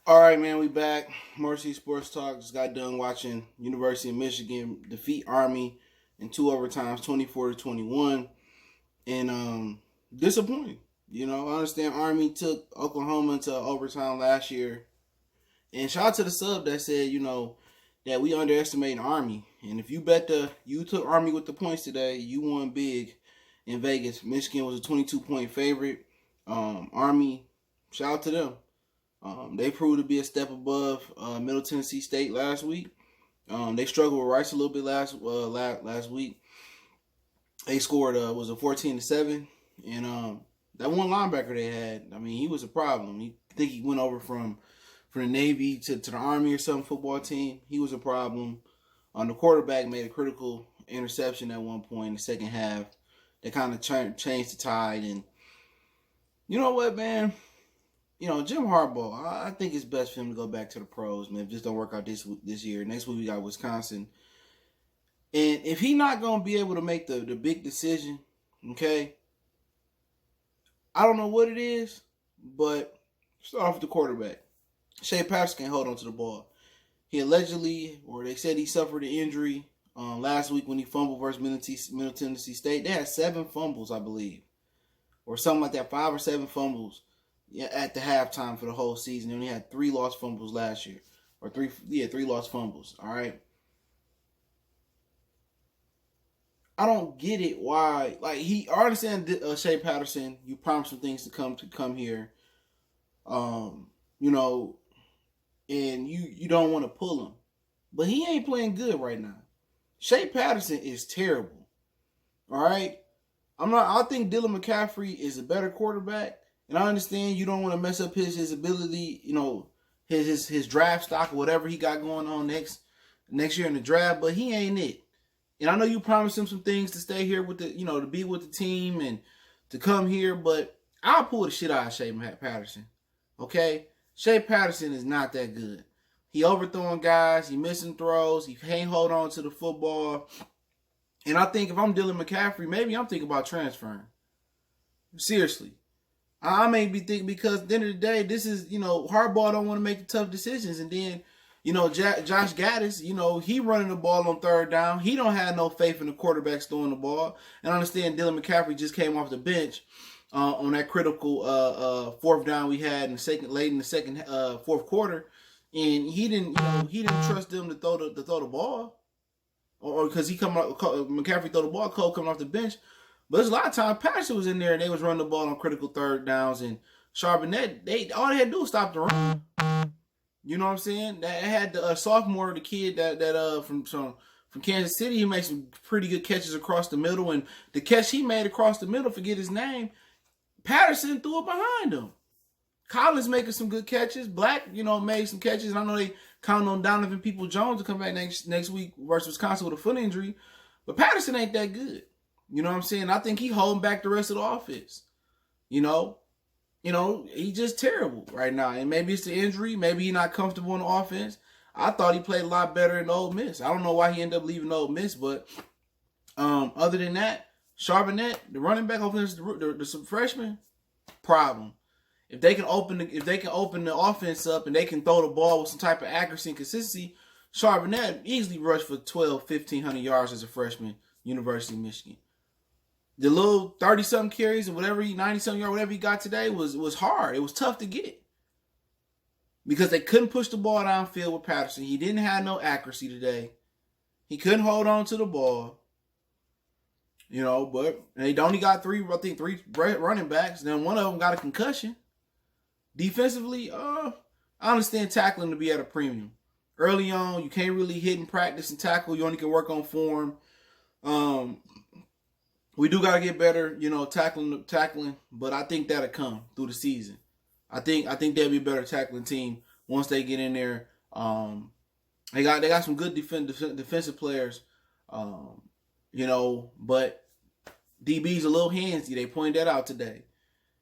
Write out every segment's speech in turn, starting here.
All right, man, we back. Mercy Sports Talk. Just got done watching University of Michigan defeat Army in two overtimes, 24-21, and disappointing. I understand Army took Oklahoma into overtime last year, and shout out to the sub that said, that we underestimated Army, and if you took Army with the points today, you won big in Vegas. Michigan was a 22-point favorite. Army, shout out to them. They proved to be a step above Middle Tennessee State last week. They struggled with Rice a little bit last week. They scored was a 14-7, and that one linebacker they had. I mean, he was a problem. I think he went over from the Navy to the Army or some football team. He was a problem. The quarterback made a critical interception at one point in the second half. That kind of changed the tide. And you know what, man? Jim Harbaugh, I think it's best for him to go back to the pros, man. If this don't work out this year. Next week we got Wisconsin. And if he's not going to be able to make the big decision, okay, I don't know what it is, but start off with the quarterback. Shea Patterson can't hold on to the ball. He allegedly, or they said he suffered an injury last week when he fumbled versus Middle Tennessee State. They had 7 fumbles, I believe, or something like that, 5 or 7 fumbles. Yeah, at the halftime for the whole season. They only had 3 lost fumbles last year. Or 3 lost fumbles. All right. I don't get it why. I understand Shea Patterson, you promised some things to come here. And you don't want to pull him. But he ain't playing good right now. Shea Patterson is terrible. All right. I think Dylan McCaffrey is a better quarterback. And I understand you don't want to mess up his ability, his draft stock or whatever he got going on next year in the draft, but he ain't it. And I know you promised him some things to stay here with to be with the team and to come here, but I'll pull the shit out of Shea Patterson. Okay? Shea Patterson is not that good. He overthrowing guys, he missing throws, he can't hold on to the football. And I think if I'm Dylan McCaffrey, maybe I'm thinking about transferring. Seriously. I may be thinking because at the end of the day, this is, Harbaugh don't want to make the tough decisions. And then, Josh Gaddis, he running the ball on third down. He don't have no faith in the quarterbacks throwing the ball. And I understand Dylan McCaffrey just came off the bench on that critical fourth down we had late in the fourth quarter. And he didn't trust them to throw the ball. Or because McCaffrey throw the ball, Cole coming off the bench. But there's a lot of times Patterson was in there and they was running the ball on critical third downs, and Charbonnet, all they had to do was stop the run. You know what I'm saying? They had the sophomore, the kid that from Kansas City, he made some pretty good catches across the middle, and the catch he made across the middle, forget his name, Patterson threw it behind him. Collins making some good catches. Black, made some catches. And I know they counting on Donovan People-Jones to come back next week versus Wisconsin with a foot injury, but Patterson ain't that good. You know what I'm saying? I think he holding back the rest of the offense. He's just terrible right now. And maybe it's the injury. Maybe he's not comfortable in the offense. I thought he played a lot better in Ole Miss. I don't know why he ended up leaving Ole Miss, but other than that, Charbonnet, the running back offense, the freshman, problem. If they can open the offense up and they can throw the ball with some type of accuracy and consistency, Charbonnet easily rushed for 1,500 yards as a freshman, University of Michigan. The little 30-something carries and 90-something yards, whatever he got today was hard. It was tough to get. Because they couldn't push the ball downfield with Patterson. He didn't have no accuracy today. He couldn't hold on to the ball. But they only got three running backs. Then one of them got a concussion. Defensively, I understand tackling to be at a premium. Early on, you can't really hit and practice and tackle. You only can work on form. We do gotta get better, tackling, but I think that'll come through the season. I think they'll be a better tackling team once they get in there. They got some good defensive players, but DB's a little handsy. They pointed that out today.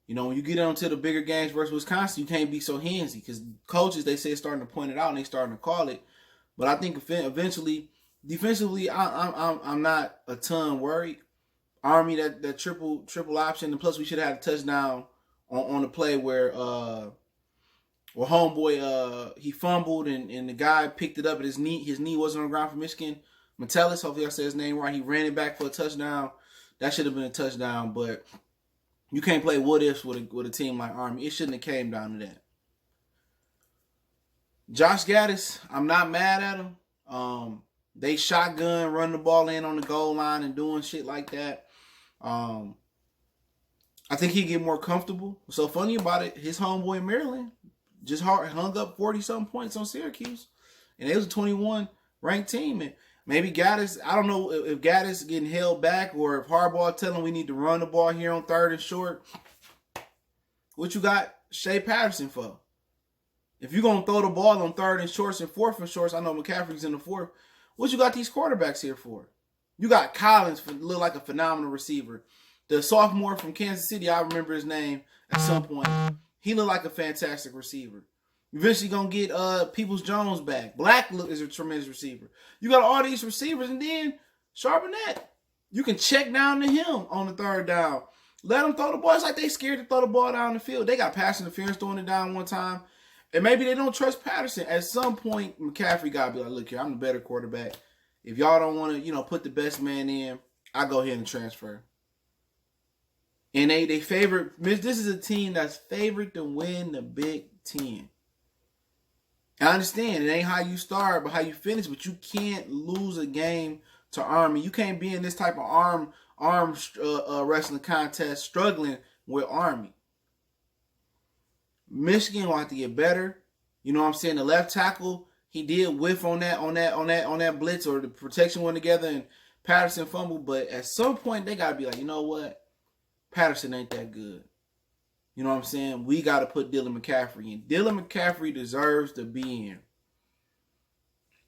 When you get onto the bigger games versus Wisconsin, you can't be so handsy because coaches, they say, are starting to point it out and they starting to call it. But I think eventually, defensively, I'm not a ton worried. Army, that triple option, and plus we should have had a touchdown on the play where Well, homeboy, he fumbled and the guy picked it up at his knee. His knee wasn't on the ground for Michigan. Metellus, hopefully I said his name right. He ran it back for a touchdown. That should have been a touchdown, but you can't play what ifs with a team like Army. It shouldn't have came down to that. Josh Gaddis, I'm not mad at him. They shotgun, run the ball in on the goal line and doing shit like that. I think he'd get more comfortable. So funny about it, his homeboy in Maryland just hung up 40-something points on Syracuse. And it was a 21 ranked team. And maybe Gaddis, I don't know if Gaddis getting held back or if Harbaugh telling we need to run the ball here on 3rd and short. What you got Shea Patterson for? If you're going to throw the ball on 3rd and shorts and 4th and shorts, I know McCaffrey's in the 4th. What you got these quarterbacks here for? You got Collins, look like a phenomenal receiver. The sophomore from Kansas City, I remember his name at some point. He looked like a fantastic receiver. Eventually going to get Peoples-Jones back. Black is a tremendous receiver. You got all these receivers, and then Charbonnet. You can check down to him on the 3rd down. Let them throw the ball. It's like they scared to throw the ball down the field. They got pass interference throwing it down one time. And maybe they don't trust Patterson. At some point, McCaffrey got to be like, look here, I'm the better quarterback. If y'all don't want to, put the best man in, I go ahead and transfer. And they favorite, this is a team that's favored to win the Big Ten. I understand it ain't how you start, but how you finish. But you can't lose a game to Army. You can't be in this type of arm wrestling contest struggling with Army. Michigan will have to get better. You know what I'm saying? The left tackle, he did whiff on that blitz, or the protection went together and Patterson fumbled. But at some point they gotta be like, you know what? Patterson ain't that good. You know what I'm saying? We got to put Dylan McCaffrey in. Dylan McCaffrey deserves to be in.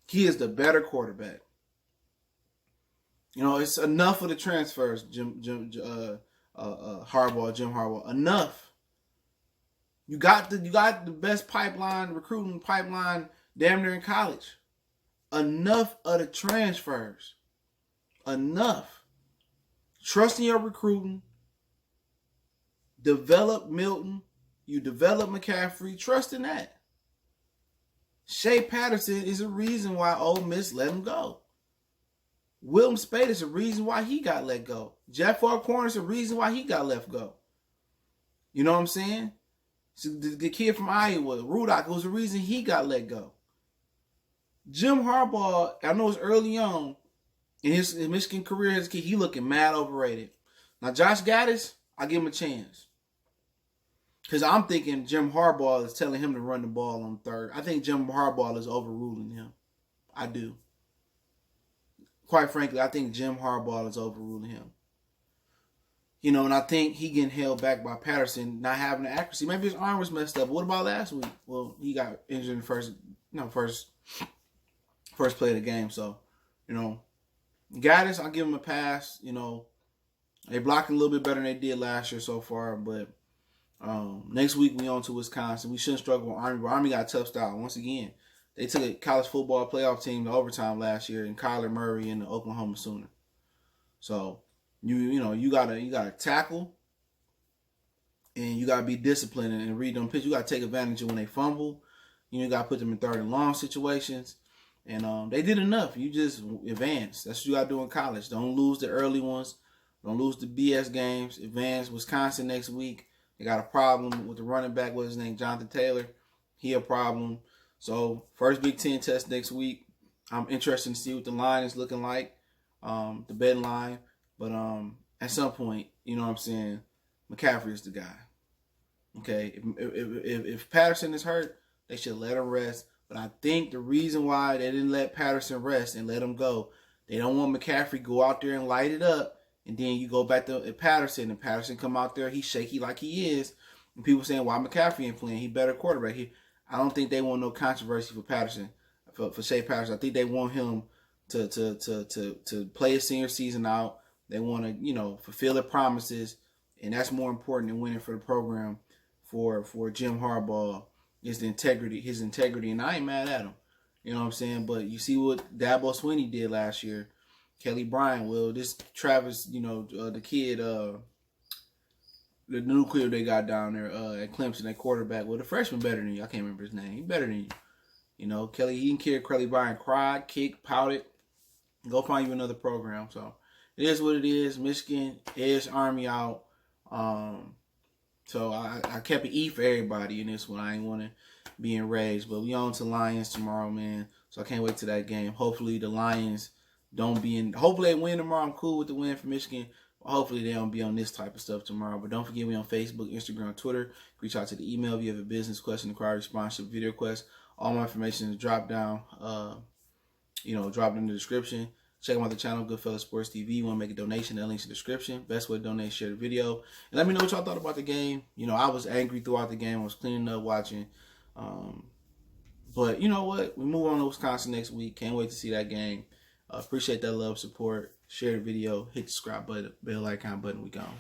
He is the better quarterback. It's enough of the transfers, Jim Harbaugh. Enough. You got the best recruiting pipeline damn near in college. Enough of the transfers. Enough. Trust in your recruiting. Develop Milton. You develop McCaffrey. Trust in that. Shea Patterson is a reason why Ole Miss let him go. William Spade is a reason why he got let go. Jeff Alcorn is a reason why he got let go. You know what I'm saying? So the kid from Iowa, Rudock, was the reason he got let go. Jim Harbaugh, I know it's early on in his Michigan career, he looking mad overrated. Now, Josh Gaddis, I give him a chance. Because I'm thinking Jim Harbaugh is telling him to run the ball on 3rd. I think Jim Harbaugh is overruling him. I do. Quite frankly, I think Jim Harbaugh is overruling him. And I think he getting held back by Patterson not having the accuracy. Maybe his arm was messed up. What about last week? Well, he got injured in the first play of the game. So, Gaddis, I'll give him a pass. They blocking a little bit better than they did last year so far, but next week we on to Wisconsin. We shouldn't struggle with Army, but Army got a tough style. Once again, they took a college football playoff team to overtime last year in Kyler Murray and the Oklahoma Sooner. So you gotta tackle, and you gotta be disciplined and read them pitch. You gotta take advantage of when they fumble. You gotta put them in 3rd and long situations. And they did enough. You just advance. That's what you gotta do in college. Don't lose the early ones. Don't lose the BS games. Advance. Wisconsin next week. They got a problem with the running back. What's his name? Jonathan Taylor. He a problem. So, first Big Ten test next week. I'm interested to see what the line is looking like. The betting line. But at some point, you know what I'm saying, McCaffrey is the guy. Okay? If Patterson is hurt, they should let him rest. But I think the reason why they didn't let Patterson rest and let him go, they don't want McCaffrey go out there and light it up. And then you go back to Patterson, and Patterson come out there, he's shaky like he is. And people saying, why McCaffrey ain't playing? He better quarterback. I don't think they want no controversy for Patterson, for Shea Patterson. I think they want him to play his senior season out. They want to, fulfill their promises. And that's more important than winning for the program for Jim Harbaugh is his integrity. And I ain't mad at him. You know what I'm saying? But you see what Dabo Swinney did last year. Kelly Bryant, this Travis, the kid, the nuclear they got down there at Clemson, that quarterback. Well, the freshman better than you. I can't remember his name. He better than you. You know, Kelly, he can carry Kelly Bryant, cried, kicked, pouted. Go find you another program. So it is what it is. Michigan is Army out. So I kept an E for everybody in this one. I ain't want to be enraged. But we on to Lions tomorrow, man. So I can't wait to that game. Hopefully the Lions don't be in. Hopefully they win tomorrow. I'm cool with the win for Michigan. Hopefully they don't be on this type of stuff tomorrow. But don't forget me on Facebook, Instagram, Twitter. Reach out to the email if you have a business question, inquiry, sponsorship, video request. All my information is dropped down. Dropped in the description. Check out the channel, Goodfellas Sports TV. You want to make a donation, that link's in the description. Best way to donate, share the video. And let me know what y'all thought about the game. You know, I was angry throughout the game. I was cleaning up, watching. But you know what? We move on to Wisconsin next week. Can't wait to see that game. Appreciate that love, support. Share the video. Hit the subscribe button, bell icon button. We gone.